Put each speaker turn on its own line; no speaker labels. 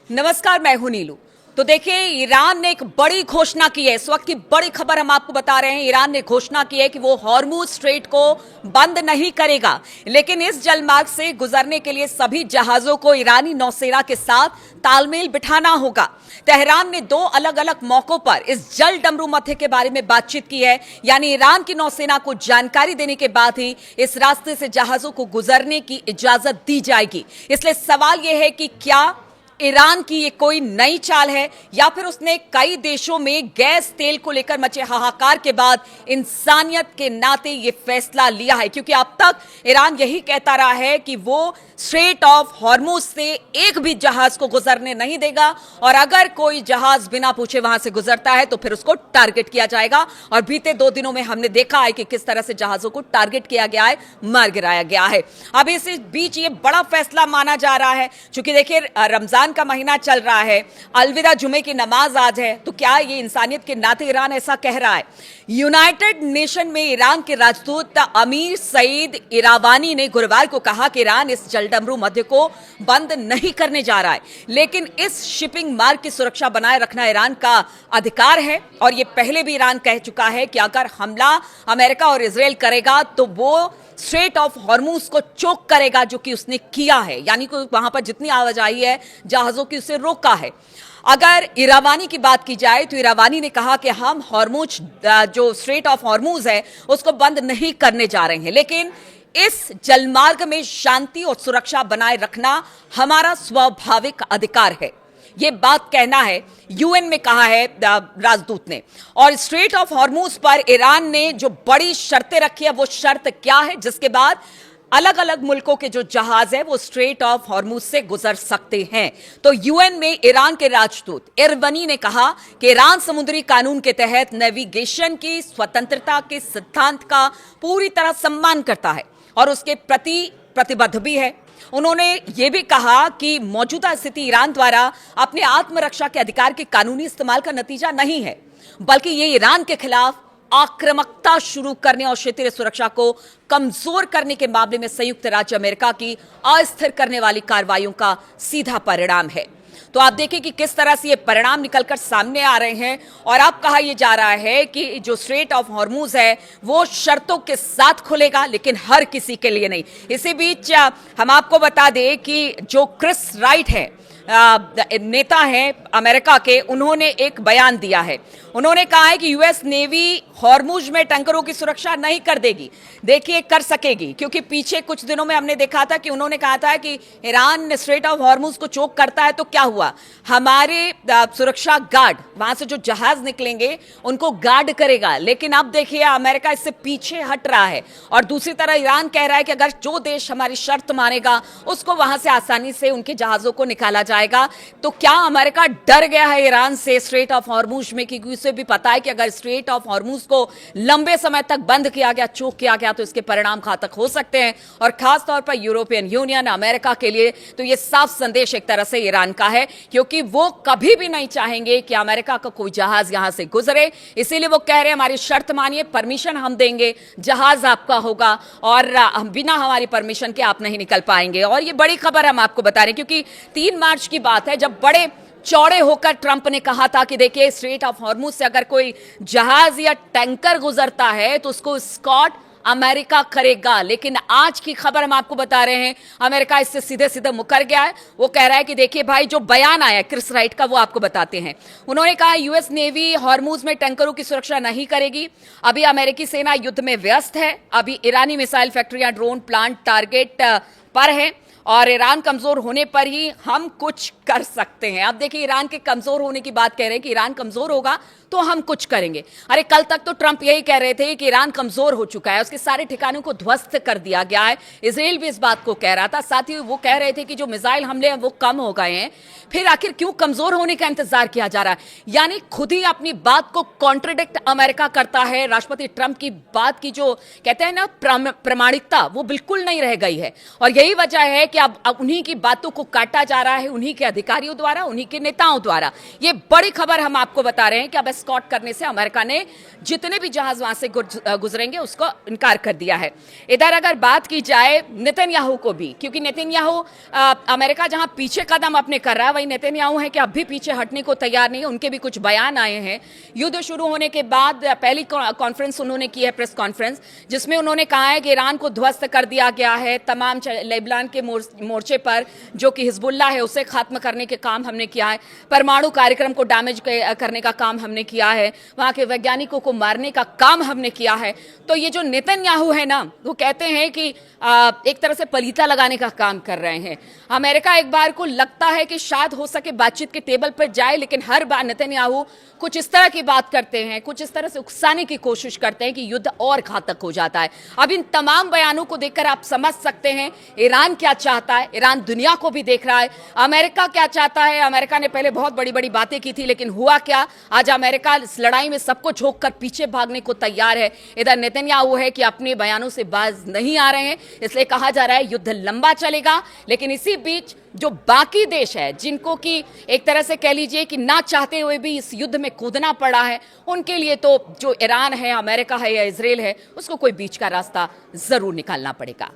नमस्कार, मैं हूं नीलू। तो देखिए, ईरान ने एक बड़ी घोषणा की है। इस वक्त की बड़ी खबर हम आपको बता रहे हैं। ईरान ने घोषणा की है कि वो हॉर्मुज स्ट्रेट को बंद नहीं करेगा, लेकिन इस जलमार्ग से गुजरने के लिए सभी जहाजों को ईरानी नौसेना के साथ तालमेल बिठाना होगा। तेहरान ने दो अलग अलग मौकों पर इस जल डमरू मध्य के बारे में बातचीत की है, यानी ईरान की नौसेना को जानकारी देने के बाद ही इस रास्ते से जहाजों को गुजरने की इजाजत दी जाएगी। इसलिए सवाल यह है कि क्या ईरान की ये कोई नई चाल है या फिर उसने कई देशों में गैस तेल को लेकर मचे हाहाकार के बाद इंसानियत के नाते ये फैसला लिया है, क्योंकि अब तक ईरान यही कहता रहा है कि वो स्ट्रेट ऑफ हॉर्मुज से एक भी जहाज को गुजरने नहीं देगा, और अगर कोई जहाज बिना पूछे वहां से गुजरता है तो फिर उसको टारगेट किया जाएगा। और बीते 2 दिनों में हमने देखा है कि किस तरह से जहाजों को टारगेट किया गया है, मार गिराया गया है। अब इस बीच ये बड़ा फैसला माना जा रहा है, क्योंकि देखिए रमजान का महीना चल रहा है, अलविदा जुमे की नमाज आज है, तो क्या ये इंसानियत के नाते ईरान ऐसा कह रहा है? यूनाइटेड नेशन में ईरान के राजदूत अमीर सईद इरावानी ने गुरुवार को कहा कि ईरान इस जलडमरू मध्य को बंद नहीं करने जा रहा है, लेकिन इस शिपिंग मार्ग की सुरक्षा बनाए रखना ईरान का अधिकार है। और ये पहले भी ईरान कह चुका है कि अगर हमला अमेरिका और इजराइल करेगा तो वो स्ट्रेट ऑफ हॉर्मुज को चोक करेगा, जो कि उसने किया है, यानी कि वहां पर जितनी आवाजाही है जहाजों की उसे रोका है। अगर इरावानी की बात की जाए तो इरावानी ने कहा कि हम हॉर्मुज, जो स्ट्रेट ऑफ हॉर्मुज है, उसको बंद नहीं करने जा रहे हैं, लेकिन इस जलमार्ग में शांति और सुरक्षा बनाए रखना हमारा स्वाभाविक अधिकार है। ये बात कहना है यूएन में कहा है राजदूत ने। और स्ट्रेट ऑफ हॉर्मुज पर ईरान ने जो बड़ी शर्तें रखी है, वो शर्त क्या है जिसके बाद अलग अलग मुल्कों के जो जहाज है वो स्ट्रेट ऑफ हॉर्मुज से गुजर सकते हैं? तो यूएन में ईरान के राजदूत इरवनी ने कहा कि ईरान समुद्री कानून के तहत नेविगेशन की स्वतंत्रता के सिद्धांत का पूरी तरह सम्मान करता है और उसके प्रति प्रतिबद्ध भी है। उन्होंने ये भी कहा कि मौजूदा स्थिति ईरान द्वारा अपने आत्मरक्षा के अधिकार के कानूनी इस्तेमाल का नतीजा नहीं है, बल्कि ये ईरान के खिलाफ आक्रामकता शुरू करने और क्षेत्रीय सुरक्षा को कमजोर करने के मामले में संयुक्त राज्य अमेरिका की अस्थिर करने वाली कार्रवाइयों का सीधा परिणाम है। तो आप देखें कि किस तरह से ये परिणाम निकलकर सामने आ रहे हैं। और अब कहा यह जा रहा है कि जो स्ट्रेट ऑफ हॉर्मुज है वो शर्तों के साथ खुलेगा, लेकिन हर किसी के लिए नहीं। इसी बीच हम आपको बता दें कि जो क्रिस राइट है, नेता हैं अमेरिका के, उन्होंने एक बयान दिया है। उन्होंने कहा है कि यूएस नेवी हॉर्मुज में टैंकरों की सुरक्षा नहीं कर देगी। देखिए, कर सकेगी, क्योंकि पीछे कुछ दिनों में हमने देखा था कि उन्होंने कहा था कि ईरान स्ट्रेट ऑफ हॉर्मुज को चोक करता है तो क्या हुआ, हमारे सुरक्षा गार्ड वहां से जो जहाज निकलेंगे उनको गार्ड करेगा। लेकिन अब देखिए अमेरिका इससे पीछे हट रहा है, और दूसरी तरह ईरान कह रहा है कि अगर जो देश हमारी शर्त मानेगा उसको वहां से आसानी से उनके जहाजों को निकाला जाएगा। तो क्या अमेरिका डर गया है ईरान से स्ट्रेट ऑफ हॉर्मुज में? क्योंकि उसे भी पता है कि अगर स्ट्रेट ऑफ हॉर्मुज को लंबे समय तक बंद किया गया, चोक किया गया, तो इसके परिणाम घातक हो सकते हैं, और खास तौर पर यूरोपियन यूनियन, अमेरिका के लिए तो यह साफ संदेश एक तरह से ईरान का है, क्योंकि वो कभी भी नहीं चाहेंगे कि अमेरिका का कोई जहाज यहां से गुजरे। इसीलिए वो कह रहे हैं हमारी शर्त मानिए, परमिशन हम देंगे, जहाज आपका होगा, और बिना हमारी परमिशन के आप नहीं निकल पाएंगे। और ये बड़ी खबर हम आपको बता रहे हैं, क्योंकि 3 मार्च की बात है जब बड़े चौड़े होकर ट्रंप ने कहा था कि देखिए स्ट्रेट ऑफ हॉर्मुज से अगर कोई जहाज या टैंकर गुजरता है तो उसको स्कॉट अमेरिका करेगा। लेकिन आज की खबर हम आपको बता रहे हैं, अमेरिका इससे सीधे सीधे मुकर गया है। वो कह रहा है कि देखिए भाई, जो बयान आया क्रिस राइट का वो आपको बताते हैं। उन्होंने कहा यूएस नेवी हॉर्मुज में टैंकरों की सुरक्षा नहीं करेगी। अभी अमेरिकी सेना युद्ध में व्यस्त है, अभी ईरानी मिसाइल फैक्ट्रियां, ड्रोन प्लांट टारगेट पर हैं, और ईरान कमजोर होने पर ही हम कुछ कर सकते हैं। अब देखिए, ईरान के कमजोर होने की बात कह रहे हैं कि ईरान कमजोर होगा तो हम कुछ करेंगे। अरे कल तक तो ट्रंप यही कह रहे थे कि ईरान कमजोर हो चुका है, उसके सारे ठिकानों को ध्वस्त कर दिया गया है। इजराइल भी इस बात को कह रहा था, साथ ही वो कह रहे थे कि जो मिसाइल हमले हैं वो कम हो गए हैं। फिर आखिर क्यों कमजोर होने का इंतजार किया जा रहा है? यानी खुद ही अपनी बात को कॉन्ट्रडिक्ट अमेरिका करता है। राष्ट्रपति ट्रंप की बात की जो कहते हैं ना प्रामाणिकता, वो बिल्कुल नहीं रह गई है, और यही वजह है कि अब उन्हीं की बातों को काटा जा रहा है, उन्हीं के अधिकारियों द्वारा, उन्हीं के नेताओं द्वारा। ये बड़ी खबर हम आपको बता रहे हैं कि अब स्कॉट करने से अमेरिका ने जितने भी जहाज वहां से गुजरेंगे उसको इनकार कर दिया है। इधर अगर बात की जाए नेतन्याहू को भी, क्योंकि नेतन्याहू अमेरिका जहां पीछे कदम अपने कर रहा है, भाई नेतन्याहू हैं कि अब भी पीछे हटने को तैयार नहीं है। उनके भी कुछ बयान आए हैं। युद्ध शुरू होने के बाद पहली कॉन्फ्रेंस उन्होंने की है, प्रेस कॉन्फ्रेंस, जिसमें उन्होंने कहा है कि ईरान को ध्वस्त कर दिया गया है। तमाम लेबनान के मोर्चे पर जो कि हिजबुल्लाह है उसे खत्म करने के काम हमने किया है। परमाणु कार्यक्रम को डैमेज करने का काम हमने किया है। वहां के वैज्ञानिकों को मारने का काम हमने किया है। तो ये जो नेतन्याहू है ना, वो कहते हैं कि एक तरह से पलीता लगाने का काम कर रहे हैं। अमेरिका एक बार को लगता है कि शायद हो सके बातचीत के टेबल पर जाए, लेकिन हर बार नेतन्याहू कुछ इस तरह की बात करते हैं, कुछ इस तरह से उकसाने की कोशिश करते हैं कि युद्ध और घातक हो जाता है। अब इन तमाम बयानों को देखकर आप समझ सकते हैं ईरान क्या चाहता है। ईरान दुनिया को भी देख रहा है, अमेरिका क्या चाहता है। अमेरिका ने पहले बहुत बड़ी बड़ी बातें की थी, लेकिन हुआ क्या, आज अमेरिका इस लड़ाई में सबको झोंक कर पीछे भागने को तैयार है। इधर नेतन्याहू है कि अपने बयानों से बाज नहीं आ रहे हैं, इसलिए कहा जा रहा है युद्ध लंबा चलेगा। लेकिन इसी बीच जो बाकी देश है, जिनको कि एक तरह से कह लीजिए कि ना चाहते हुए भी इस युद्ध में कूदना पड़ा है, उनके लिए तो जो ईरान है, अमेरिका है या इजराइल है, उसको कोई बीच का रास्ता जरूर निकालना पड़ेगा।